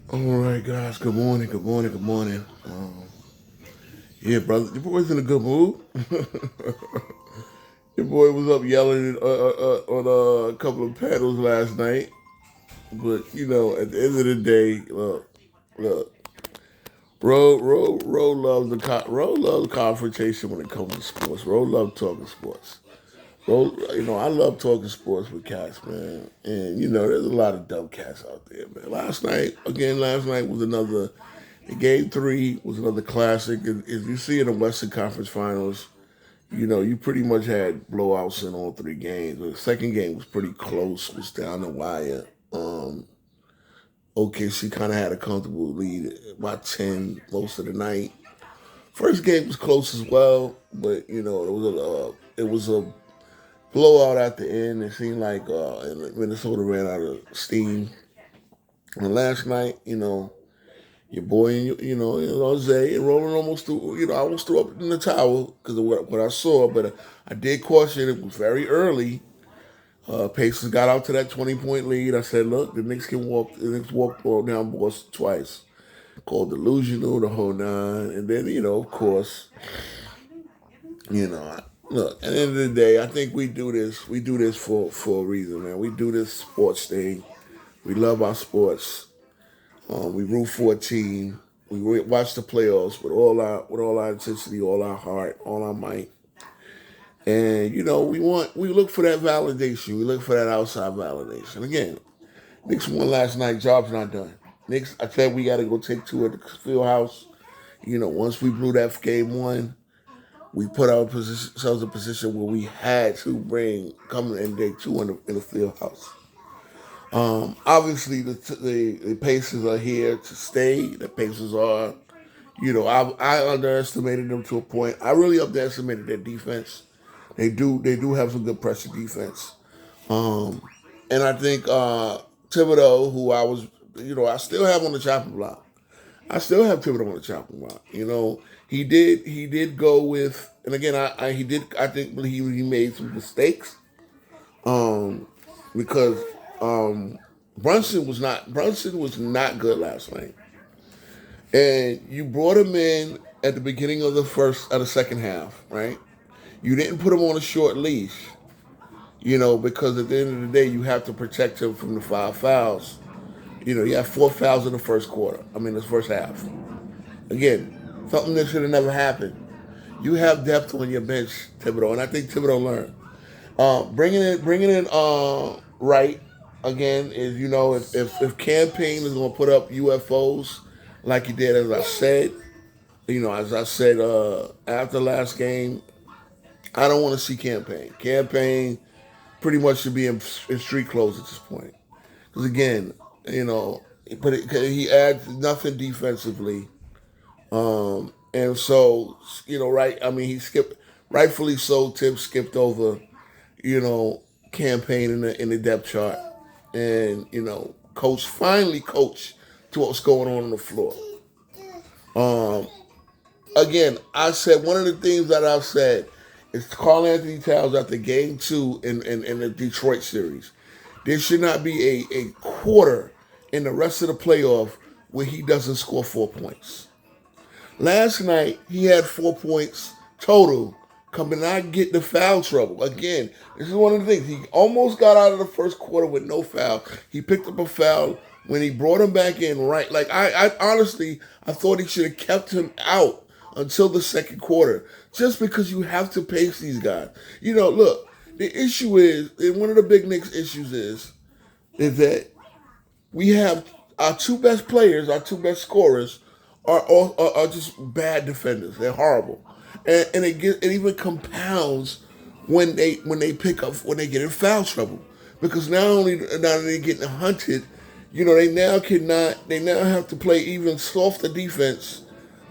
All right, guys. Good morning. Good morning. Good morning. Yeah, brother, your boy's in a good mood. Your boy was up yelling on a couple of panels last night, but at the end of the day, look, Ro loves Ro loves confrontation when it comes to sports. Ro loves talking sports. Ro, I love talking sports with cats, man, and there's a lot of dumb cats out there, man. Last night was another. Game three was another classic. As you see in the Western Conference Finals, you pretty much had blowouts in all three games. The second game was pretty close, was down the wire. OKC kind of had a comfortable lead by 10 most of the night. First game was close as well, but it was a blowout at the end. It seemed like Minnesota ran out of steam. And last night, your boy, Jose and Roland almost threw, I almost threw up in the towel because of what I saw, but I did caution it was very early. Pacers got out to that 20-point lead. I said, look, the Knicks can walk. The Knicks walked ball down Boston twice, called delusional, the whole nine, and then of course, look. At the end of the day, I think we do this. We do this for a reason, man. We do this sports thing. We love our sports. We root for a team. We watch the playoffs with all our intensity, all our heart, all our might. And we look for that validation. We look for that outside validation. Again, Knicks won last night. Job's not done. Knicks, I said we got to go take two at the field house. Once we blew that game one, we put ourselves in a position where we had to come in day two in the field house. Obviously, the Pacers are here to stay. The Pacers are, I underestimated them to a point. I really underestimated their defense. They do have some good pressure defense. Um, and I think Thibodeau, who I still have on the chopping block. I still have Thibodeau on the chopping block. He did go with, and again, he did. I think he made some mistakes. Um, because Brunson was not good last night, and you brought him in at the beginning of the second half, right? You didn't put him on a short leash, because at the end of the day, you have to protect him from the five fouls. You have four fouls in the first quarter. I mean, the first half. Again, something that should have never happened. You have depth on your bench, Thibodeau, and I think Thibodeau learned. Bringing in right again is if campaign is going to put up UFOs like he did, as I said after last game, I don't want to see campaign. Campaign pretty much should be in street clothes at this point. Because again, you know, he adds nothing defensively, and so right. I mean, he skipped, rightfully so. Tim skipped over, campaign in the depth chart, and coach to what's going on the floor. Um, Again, I said one of the things that I've said is Carl Anthony Towns after game two in the Detroit series. There should not be a quarter in the rest of the playoff where he doesn't score 4 points. Last night he had 4 points total, coming not get the foul trouble. Again, this is one of the things. He almost got out of the first quarter with no foul. He picked up a foul when he brought him back in right. Like I honestly I thought he should have kept him out until the second quarter. Just because you have to pace these guys. Look, the issue is, and one of the big Knicks issues is that we have our two best players, our two best scorers, are just bad defenders. They're horrible, and it even compounds when they get in foul trouble, because not only now they getting hunted, they now have to play even softer defense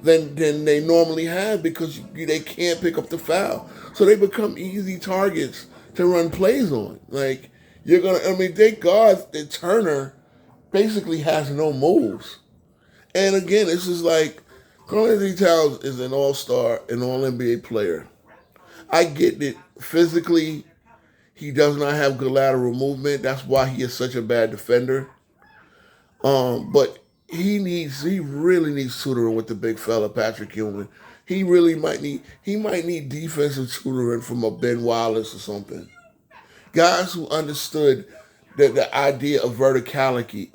than they normally have, because they can't pick up the foul, so they become easy targets to run plays on. Like, thank God that Turner basically has no moves. And again, this is like, Karl Anthony Towns is an all-star, an all-NBA player. I get it. Physically, he does not have good lateral movement. That's why he is such a bad defender. But he really needs tutoring with the big fella, Patrick Ewing. He really might need defensive tutoring from a Ben Wallace or something. Guys who understood the idea of verticality,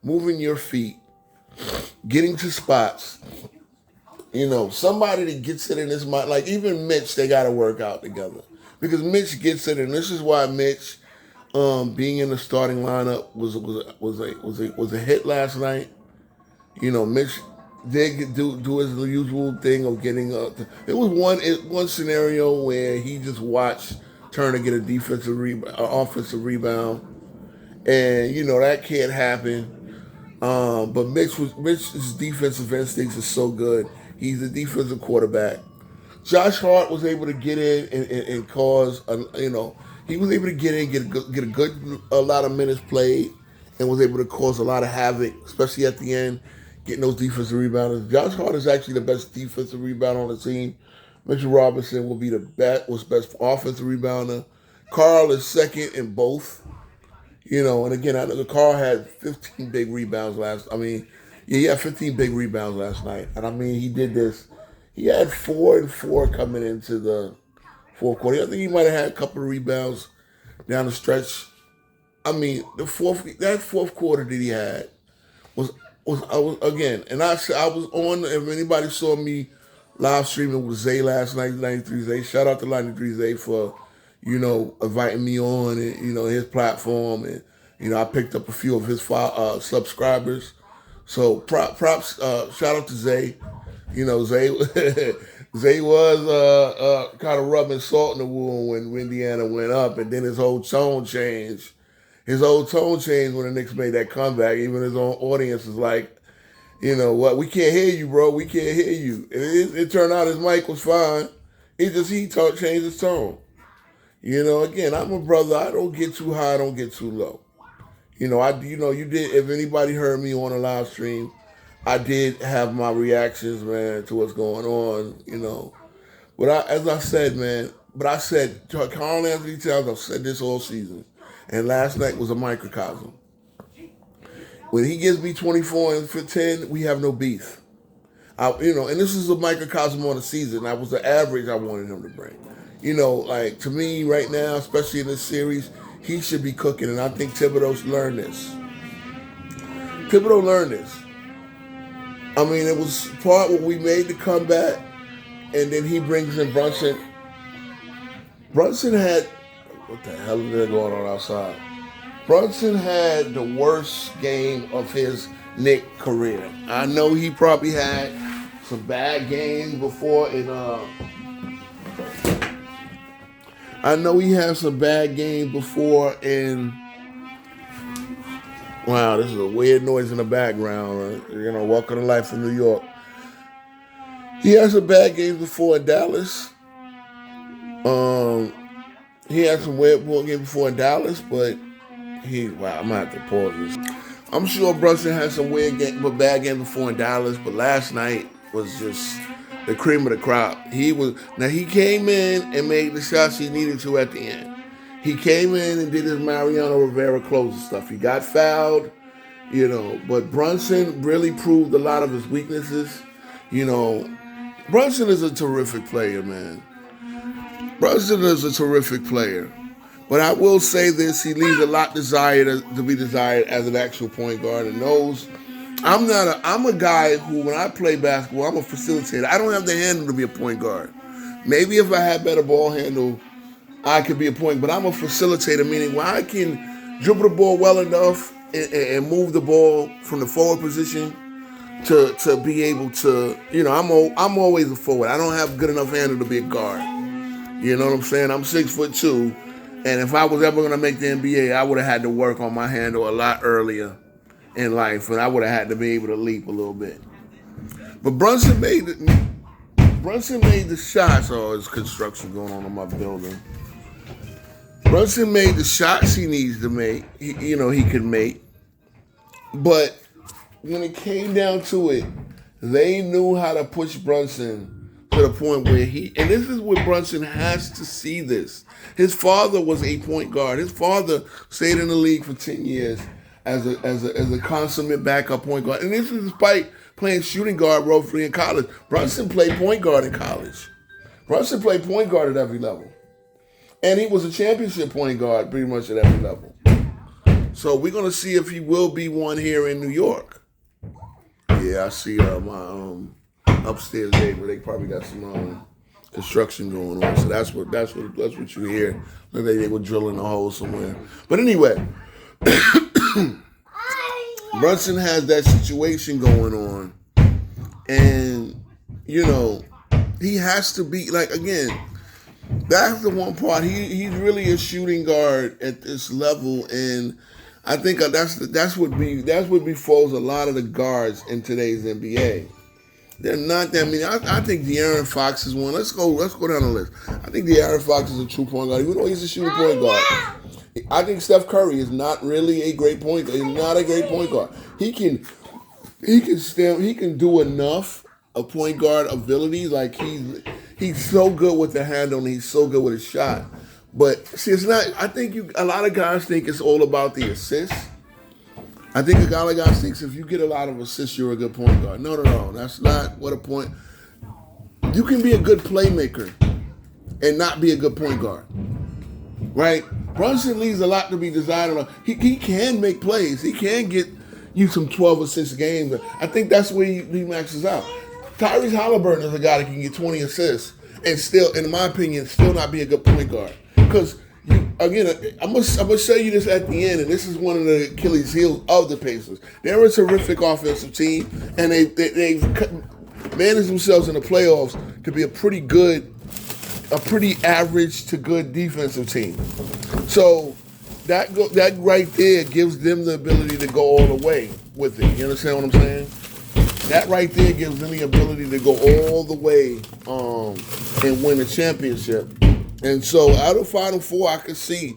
moving your feet, getting to spots. Somebody that gets it in his mind. Like even Mitch, they got to work out together because Mitch gets it, and this is why Mitch, being in the starting lineup was a hit last night. Mitch did do his usual thing of getting. It was one scenario where he just watched Turner get a offensive rebound, and that can't happen. But Mitch's defensive instincts is so good. He's a defensive quarterback. Josh Hart was able to get in and cause, he was able to get in, get a lot of minutes played, and was able to cause a lot of havoc, especially at the end, getting those defensive rebounders. Josh Hart is actually the best defensive rebounder on the team. Mitchell Robinson will be was best offensive rebounder. Carl is second in both. And again, I know Carl had 15 big rebounds he had 15 big rebounds last night. And he did this. He had 4 and 4 coming into the fourth quarter. I think he might have had a couple of rebounds down the stretch. That fourth quarter that he had was again, and I was on. If anybody saw me live streaming with Zay last night, 93 Zay. Shout out to 93 Zay for inviting me on and his platform, and I picked up a few of his subscribers. So props, shout out to Zay. Zay Zay was kind of rubbing salt in the wound when Indiana went up, and then his whole tone changed. His whole tone changed when the Knicks made that comeback. Even his own audience is like, what? We can't hear you, bro. We can't hear you. And it turned out his mic was fine. He changed his tone. Again, I'm a brother. I don't get too high. I don't get too low. You did. If anybody heard me on a live stream, I did have my reactions, man, to what's going on. But as I said, man. But I said, Carl Anthony Towns. I've said this all season, and last night was a microcosm. When he gives me 24 and 10, we have no beef. And this is a microcosm on the season. That was the average I wanted him to bring. To me right now, especially in this series, he should be cooking, and I think Thibodeau's learned this. Thibodeau learned this. It was part when we made the comeback, and then he brings in Brunson. Brunson had, what the hell is there going on outside? Brunson had the worst game of his Knicks career. I know he probably had some bad games before wow, this is a weird noise in the background. Welcome to life in New York. He had some bad games before in Dallas. He had some weird games before in Dallas, but I'm gonna have to pause this. I'm sure Brunson had some bad games before in Dallas, but last night was just the cream of the crop. He came in and made the shots he needed to at the end. He came in and did his Mariano Rivera closer stuff. He got fouled, but Brunson really proved a lot of his weaknesses. Brunson is a terrific player, man. Brunson is a terrific player. But I will say this, he leaves a lot to be desired as an actual point guard, and knows I'm a guy who, when I play basketball, I'm a facilitator. I don't have the handle to be a point guard. Maybe if I had better ball handle, I could be a point, but I'm a facilitator, meaning when I can dribble the ball well enough and move the ball from the forward position to be able to, I'm always a forward. I don't have good enough handle to be a guard. You know what I'm saying? I'm 6'2", and if I was ever going to make the NBA, I would have had to work on my handle a lot earlier in life, and I would have had to be able to leap a little bit. But Brunson made the shots. Oh, there's construction going on in my building. Brunson made the shots he needs to make. He could make. But when it came down to it, they knew how to push Brunson to the point where and this is where Brunson has to see this. His father was a point guard. His father stayed in the league for 10 years as a consummate backup point guard. And this is despite playing shooting guard roughly in college. Brunson played point guard in college. Brunson played point guard at every level. And he was a championship point guard pretty much at every level. So we're going to see if he will be one here in New York. Yeah, I see my upstairs neighbor. They probably got some construction going on. So that's what you hear. Like they were drilling a hole somewhere. But anyway, Brunson has that situation going on. And, he has to be, like, again, that's the one part. He's really a shooting guard at this level, and I think that's what befalls a lot of the guards in today's NBA. They're not that many. I think De'Aaron Fox is one. Let's go down the list. I think De'Aaron Fox is a true point guard, even though he's a shooting point guard. I think Steph Curry is not really a great point guard. He's not a great point guard. He can do enough of point guard abilities. Like he's so good with the handle and he's so good with his shot. But see, it's not. I think a lot of guys think it's all about the assists. I think a lot of guys think if you get a lot of assists, you're a good point guard. No. That's not what a point. You can be a good playmaker and not be a good point guard, right? Brunson leaves a lot to be desired. He can make plays. He can get you some 12 assist games. I think that's where he maxes out. Tyrese Halliburton is a guy that can get 20 assists and still, in my opinion, still not be a good point guard. Because, again, I'm gonna show you this at the end, and this is one of the Achilles heels of the Pacers. They're a terrific offensive team, and they've managed themselves in the playoffs to be a pretty average to good defensive team. So that right there gives them the ability to go all the way with it. You understand what I'm saying? That right there gives them the ability to go all the way and win a championship. And so out of Final Four, I could see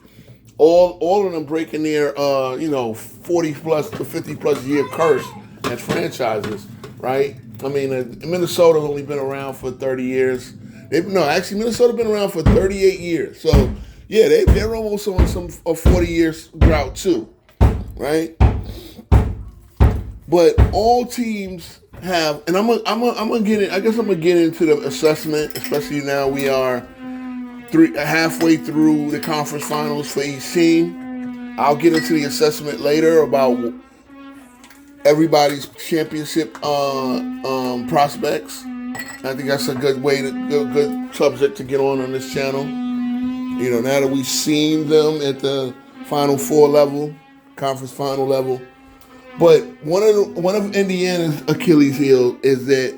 all of them breaking their 40 plus to 50 plus year curse as franchises, right? I mean, Minnesota's only been around for 30 years. Minnesota's been around for 38 years. So yeah, they're almost on a 40 years drought too, right? But all teams have, and I'm gonna get in. I guess I'm gonna get into the assessment, especially now we are halfway through the conference finals for each team. I'll get into the assessment later about everybody's championship prospects. I think that's a good good subject to get on this channel. Now that we've seen them at the Final Four level, conference final level. But one of Indiana's Achilles heel is that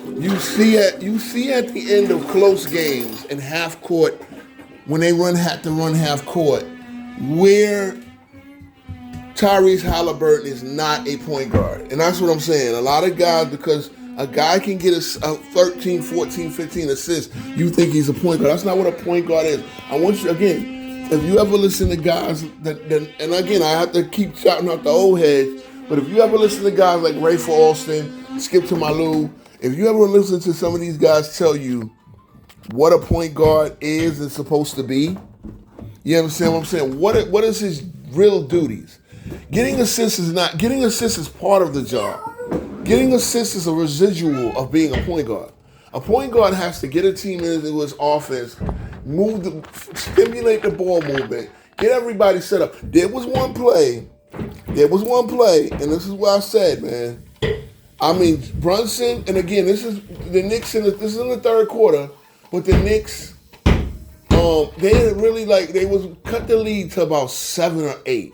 you see at the end of close games in half court, when they have to run half court, where Tyrese Halliburton is not a point guard. And that's what I'm saying. A lot of guys, because a guy can get a 13, 14, 15 assists, you think he's a point guard. That's not what a point guard is. I want you, again, if you ever listen to guys and again, I have to keep shouting out the old heads, but if you ever listen to guys like Rafer Alston, Skip to Malou, if you ever listen to some of these guys tell you what a point guard is and supposed to be, you understand what I'm saying? What is his real duties? Getting assists is part of the job. Getting assists is a residual of being a point guard. A point guard has to get a team into his offense, stimulate the ball movement, get everybody set up. There was one play, and this is what I said, man. I mean, Brunson, and again, this is the Knicks, this is in the third quarter, but the Knicks, they didn't really they was cut the lead to about 7 or 8.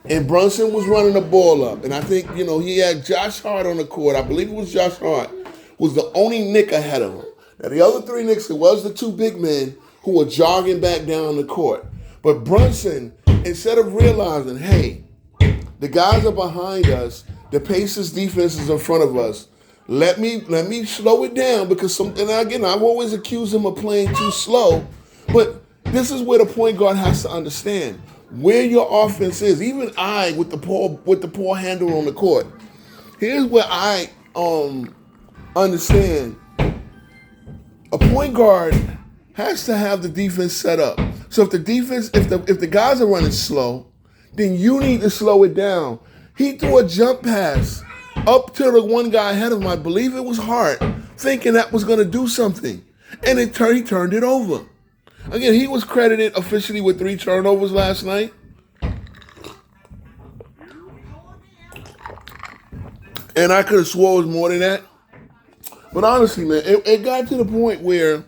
And Brunson was running the ball up. And I think, he had Josh Hart on the court. I believe it was Josh Hart was the only Knick ahead of him. Now, the other 3 Knicks, it was the 2 big men who were jogging back down the court. But Brunson, instead of realizing, hey, the guys are behind us, the Pacers defense is in front of us, let me slow it down because again, I've always accused him of playing too slow. But this is where the point guard has to understand where your offense is. Even I, with the poor handle on the court, here's where I understand. A point guard has to have the defense set up. So if the guys are running slow, then you need to slow it down. He threw a jump pass up to the one guy ahead of him. I believe it was Hart, thinking that was going to do something. And he turned it over. Again, he was credited officially with 3 turnovers last night. And I could have swore it was more than that. But honestly, man, it got to the point where,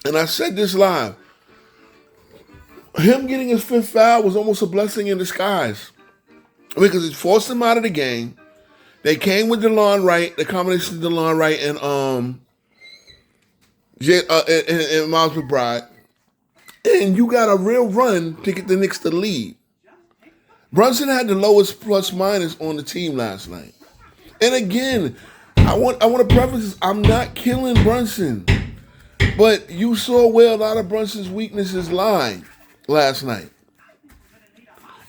and I said this live, him getting his 5th foul was almost a blessing in disguise. Because it forced him out of the game. They came with DeLon Wright, the combination of DeLon Wright and Miles McBride. And you got a real run to get the Knicks to lead. Brunson had the lowest plus minus on the team last night. And again, I want to preface this, I'm not killing Brunson. But you saw where a lot of Brunson's weaknesses lie last night.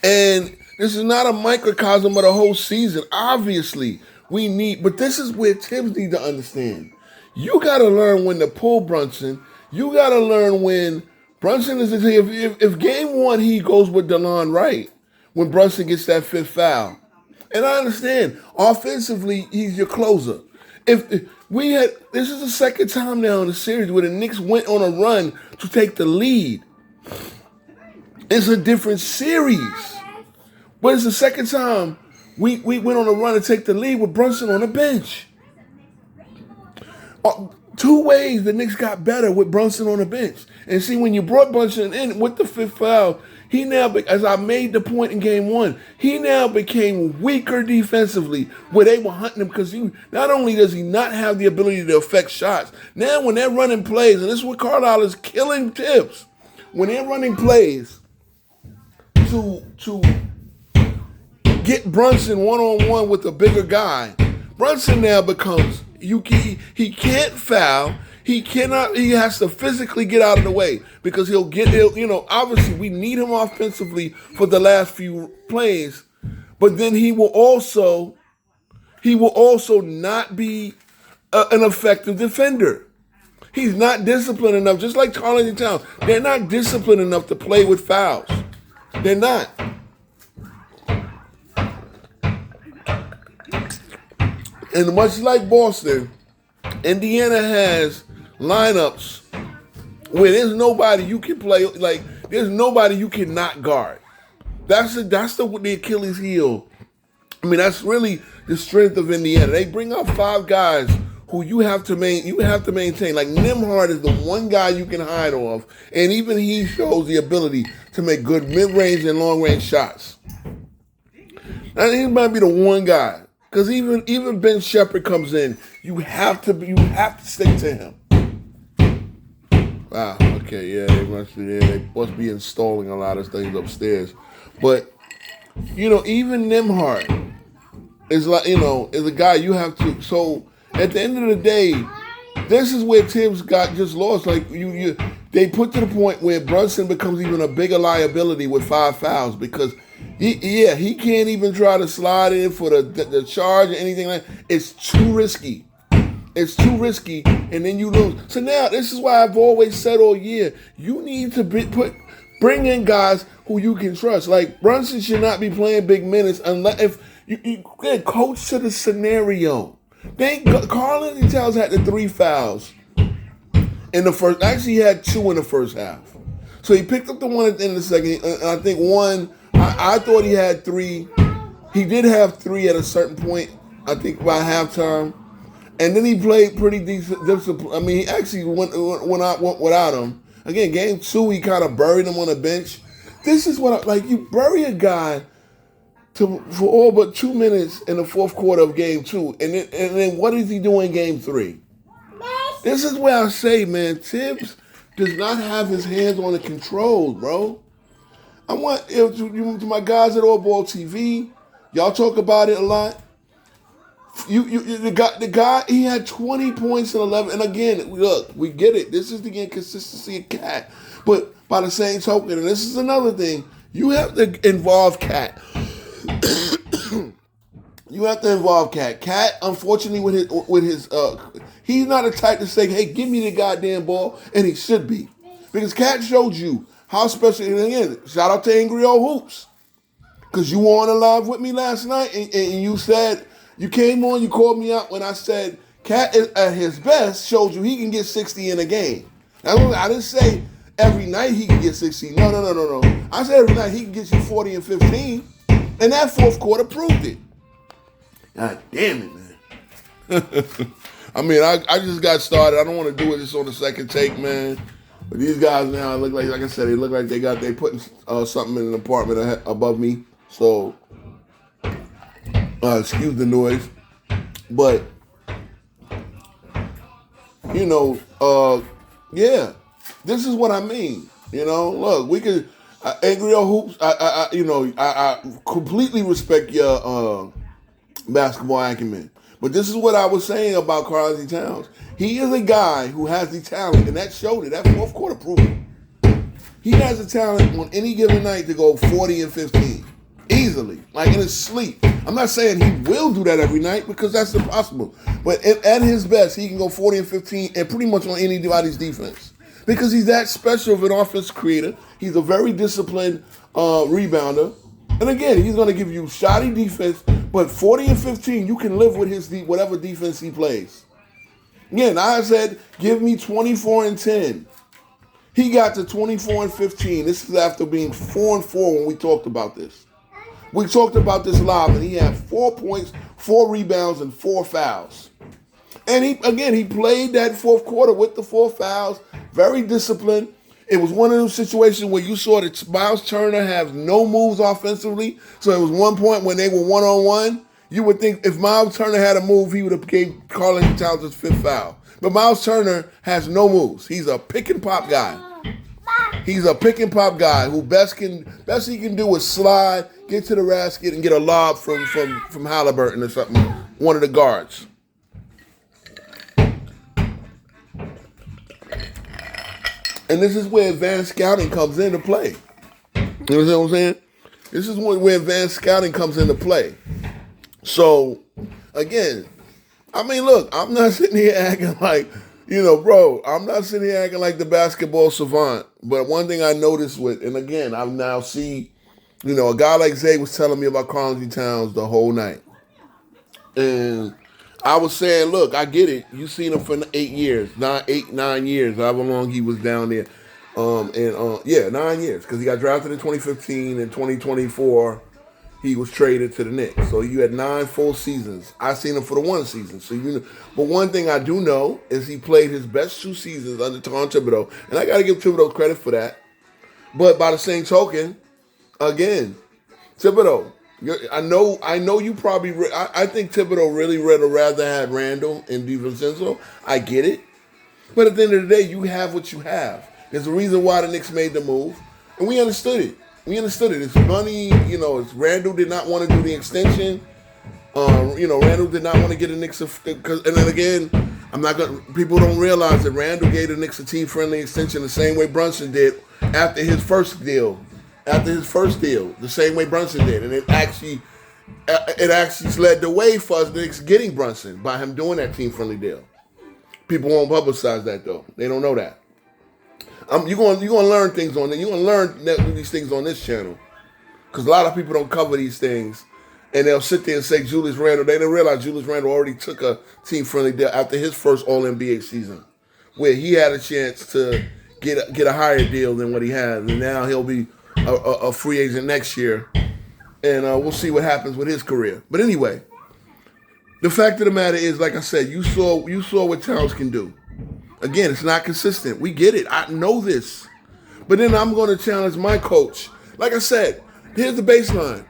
And this is not a microcosm of the whole season. Obviously, but this is where Tibbs need to understand. You got to learn when to pull Brunson. You got to learn when Brunson is, if game 1 he goes with DeLon Wright, when Brunson gets that 5th foul. And I understand, offensively, he's your closer. This is the second time now in the series where the Knicks went on a run to take the lead. It's a different series. But it's the second time we went on a run to take the lead with Brunson on the bench. 2 ways the Knicks got better with Brunson on the bench. And see, when you brought Brunson in with the 5th foul, he now, as I made the point in game 1, he now became weaker defensively where they were hunting him because not only does he not have the ability to affect shots, now when they're running plays, and this is what Carlisle is killing Tibbs, when they're running plays to get Brunson one-on-one with a bigger guy, Brunson now becomes, he can't foul. He has to physically get out of the way because obviously we need him offensively for the last few plays, but then he will also not be an effective defender. He's not disciplined enough, just like Carlton Towns. They're not disciplined enough to play with fouls. They're not. And much like Boston, Indiana has lineups where there's nobody you can play, like there's nobody you cannot guard. That's the Achilles heel. I mean, that's really the strength of Indiana. They bring up 5 guys who you have to maintain. Like Nembhard is the one guy you can hide off, and even he shows the ability to make good mid-range and long-range shots. And he might be the one guy. Because even Ben Shepherd comes in, you have to stick to him. Wow. Okay. Yeah. They must be installing a lot of things upstairs. But even Nembhard is is a guy you have to. So at the end of the day, this is where Tibbs got just lost. Like they put to the point where Brunson becomes even a bigger liability with 5 fouls because. He can't even try to slide in for the charge or anything like that. It's too risky. It's too risky, and then you lose. So now, this is why I've always said all year, you need to bring in guys who you can trust. Like, Brunson should not be playing big minutes unless if you coach to the scenario. Carl Towns had the 3 fouls in the first. Actually, he had 2 in the first half. So he picked up the one at the end of the second, and I think one. I thought he had 3. He did have 3 at a certain point, I think by halftime. And then he played pretty decent. I mean, he actually went out without him. Again, game 2, he kind of buried him on the bench. This is what you bury a guy for all but 2 minutes in the 4th quarter of game 2. And then what is he doing in game 3? This is where I say, man, Tibbs does not have his hands on the controls, bro. I want to my guys at All Ball TV. Y'all talk about it a lot. The guy, he had 20 points in 11. And again, look, we get it. This is the inconsistency of Cat. But by the same token, and this is another thing, you have to involve Cat. You have to involve Cat. Cat, unfortunately, with his he's not the type to say, "Hey, give me the goddamn ball," and he should be, because Cat showed you how special. And again, shout out to Angry Old Hoops. Because you were on a live with me last night, and you said, you came on, you called me out when I said, Cat at his best showed you he can get 60 in a game. I didn't say every night he can get 60. No. I said every night he can get you 40 and 15. And that fourth quarter proved it. God damn it, man. I mean, I just got started. I don't want to do this on the second take, man. But these guys now look like I said, they look like they putting something in an apartment above me. So, excuse the noise. But, you know, yeah, this is what I mean. You know, look, we could, Angry Hoops, I completely respect your basketball acumen. But this is what I was saying about Karl-Anthony Towns. He is a guy who has the talent, and that showed it. That fourth quarter proved it. He has the talent on any given night to go 40 and 15. Easily. Like in his sleep. I'm not saying he will do that every night because that's impossible. But at his best, he can go 40 and 15 and pretty much on anybody's defense. Because he's that special of an offense creator. He's a very disciplined rebounder. And again, he's going to give you shoddy defense, but 40 and 15, you can live with his whatever defense he plays. Again, I said, give me 24 and 10. He got to 24 and 15. This is after being 4 and 4 when we talked about this. We talked about this live, and he had 4 points, 4 rebounds, and 4 fouls. And he played that fourth quarter with the 4 fouls, very disciplined. It was one of those situations where you saw that Miles Turner has no moves offensively. So it was one point when they were one-on-one. You would think if Miles Turner had a move, he would have gave Karl-Anthony Towns his 5th foul. But Miles Turner has no moves. He's a pick-and-pop guy. He's a pick-and-pop guy who best he can do is slide, get to the basket, and get a lob from Halliburton or something, one of the guards. And this is where advanced scouting comes into play. You know what I'm saying? This is where advanced scouting comes into play. So, again, I mean, look, I'm not sitting here acting like, I'm not sitting here acting like the basketball savant. But one thing I noticed and again, I now see, a guy like Zay was telling me about Karl-Anthony Towns the whole night. And I was saying, look, I get it. You've seen him for 8 years, 9 years, however long he was down there. 9 years, because he got drafted in 2015 and 2024. He was traded to the Knicks. So you had 9 full seasons. I seen him for the 1 season. So but one thing I do know is he played his best 2 seasons under Tom Thibodeau, and I got to give Thibodeau credit for that. But by the same token, again, Thibodeau. I know you probably. I think Thibodeau really would have rather had Randall and DiVincenzo. I get it, but at the end of the day, you have what you have. There's a reason why the Knicks made the move, and we understood it. It's money. It's Randall did not want to do the extension. Randall did not want to get a Knicks. And then again, people don't realize that Randall gave the Knicks a team-friendly extension the same way Brunson did after his first deal. The same way Brunson did. And it actually led the way for us Knicks getting Brunson by him doing that team-friendly deal. People won't publicize that, though. They don't know that. You're going to learn things on it. You're going to learn these things on this channel. Because a lot of people don't cover these things. And they'll sit there and say Julius Randle. They didn't realize Julius Randle already took a team-friendly deal after his first All-NBA season, where he had a chance to get a higher deal than what he had. And now he'll be a free agent next year, and we'll see what happens with his career. But anyway, the fact of the matter is, like I said, you saw what Towns can do. Again, it's not consistent. We get it. I know this. But then I'm going to challenge my coach. Like I said, here's the baseline.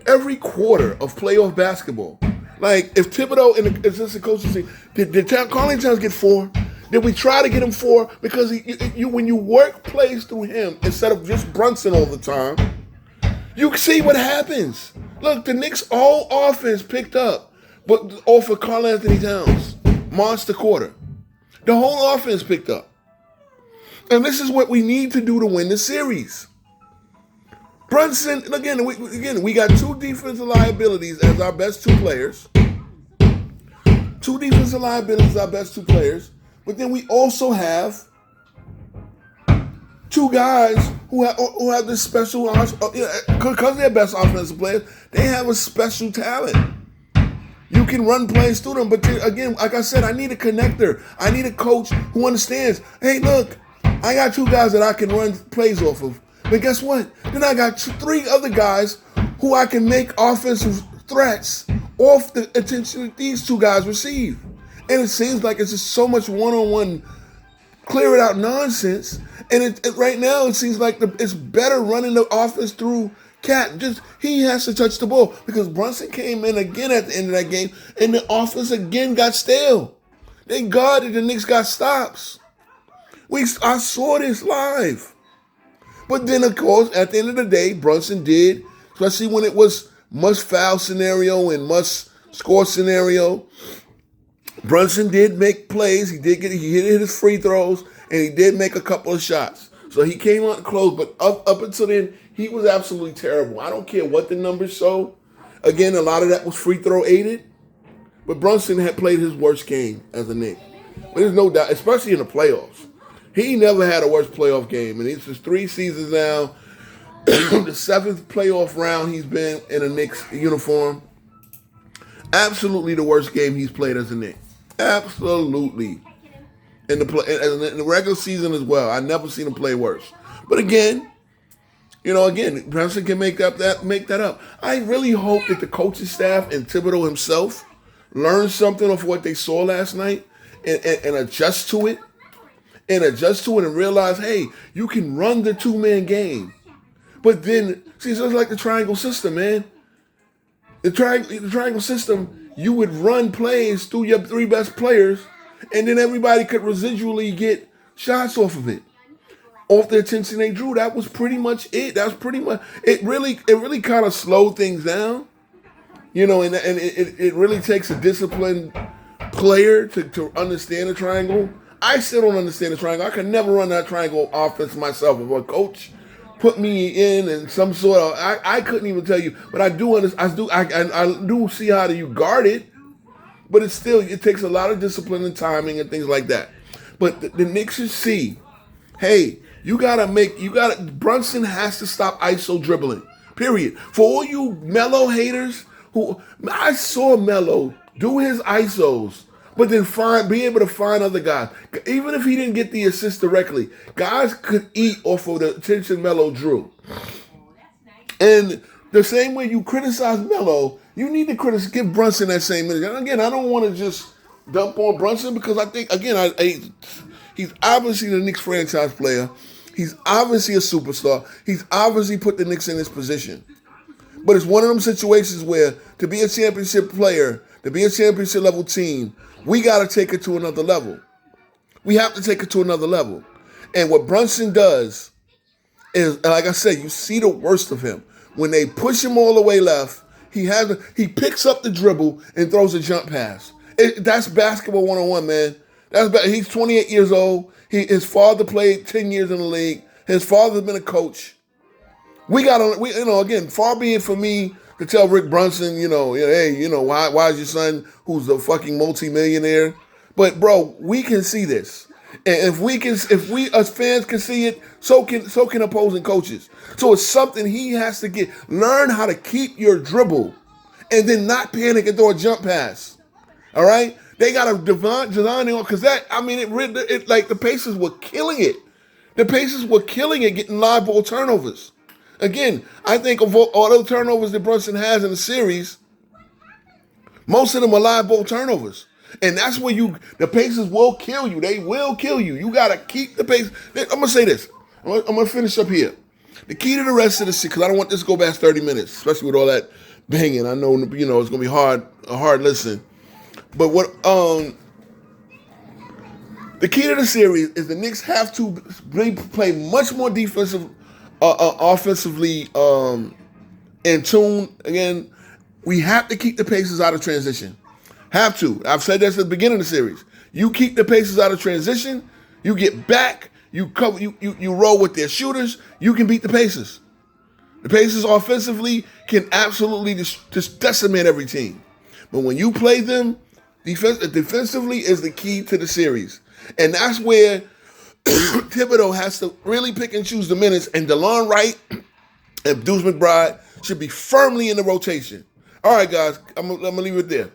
Every quarter of playoff basketball, like if Thibodeau and the assistant coaches say, did Karl-Anthony Towns get 4? Did we try to get him 4? Because when you work plays through him instead of just Brunson all the time, you see what happens. Look, the Knicks' whole offense picked up, but off of Karl-Anthony Towns, monster quarter. The whole offense picked up. And this is what we need to do to win the series. Brunson, again, we got 2 defensive liabilities as our best 2 players. 2 defensive liabilities as our best 2 players. But then we also have two guys who have this special, because they're best offensive players, they have a special talent. You can run plays through them, but again, like I said, I need a connector. I need a coach who understands, hey, look, I got two guys that I can run plays off of. But guess what? Then I got three other guys who I can make offensive threats off the attention that these two guys receive. And it seems like it's just so much one-on-one, clear it out nonsense. And right now it seems like it's better running the offense through Cat. Just he has to touch the ball because Brunson came in again at the end of that game, and the offense again got stale. Thank God that the Knicks got stops. I saw this live. But then, of course, at the end of the day, Brunson did, especially when it was must foul scenario and must score scenario. Brunson did make plays. He hit his free throws, and he did make a couple of shots. So he came out close, but up until then, he was absolutely terrible. I don't care what the numbers show. Again, a lot of that was free throw aided, but Brunson had played his worst game as a Knick. But there's no doubt, especially in the playoffs. He never had a worse playoff game, and it's just 3 seasons now. The 7th playoff round he's been in a Knicks uniform. Absolutely the worst game he's played as a Knick. Absolutely. In the regular season as well. I never seen him play worse. But again, Brunson can make that up. I really hope that the coaching staff and Thibodeau himself learn something of what they saw last night and adjust to it. And realize, hey, you can run the 2-man game. But then, see, it's just like the triangle system, man. The triangle system, you would run plays through your 3 best players, and then everybody could residually get shots off of it. Off the attention they drew. That was pretty much it. That's pretty much it. Really kind of slowed things down. And it really takes a disciplined player to understand the triangle. I still don't understand the triangle. I can never run that triangle offense myself. If a coach put me in some sort of, I couldn't even tell you, but I do understand. I do see how you guard it, but it takes a lot of discipline and timing and things like that. But the Knicks should see, hey, Brunson has to stop ISO dribbling. Period. For all you Melo haters, I saw Melo do his ISOs. But then be able to find other guys. Even if he didn't get the assist directly, guys could eat off of the attention Melo drew. And the same way you criticize Melo, you need to give Brunson that same minute. And again, I don't want to just dump on Brunson because I think, again, he's obviously the Knicks franchise player. He's obviously a superstar. He's obviously put the Knicks in this position. But it's one of them situations where to be a championship player, to be a championship level team, we got to take it to another level. We have to take it to another level. And what Brunson does is, like I said, you see the worst of him. When they push him all the way left, he picks up the dribble and throws a jump pass. That's basketball 101, man. He's 28 years old. His father played 10 years in the league. His father's been a coach. Again, far be it for me to tell Rick Brunson, hey, why is your son, who's a fucking multimillionaire? But bro, we can see this, and if we as fans can see it, so can opposing coaches. So it's something he has to learn how to keep your dribble, and then not panic and throw a jump pass. All right, they got to design it because the Pacers were killing it. The Pacers were killing it, getting live ball turnovers. Again, I think of all the turnovers that Brunson has in the series, most of them are live ball turnovers. And that's where the Pacers will kill you. They will kill you. You got to keep the pace. I'm going to say this. I'm going to finish up here. The key to the rest of the series, because I don't want this to go past 30 minutes, especially with all that banging. I know, it's going to be a hard listen. But the key to the series is the Knicks have to play much more offensively in tune. Again, we have to keep the Pacers out of transition. Have to. I've said this at the beginning of the series. You keep the Pacers out of transition, you get back, you roll with their shooters, you can beat the Pacers. The Pacers offensively can absolutely just decimate every team. But when you play them, defensively is the key to the series. And that's where Thibodeau has to really pick and choose the minutes, and DeLon Wright and Deuce McBride should be firmly in the rotation. All right, guys, I'm gonna leave it there.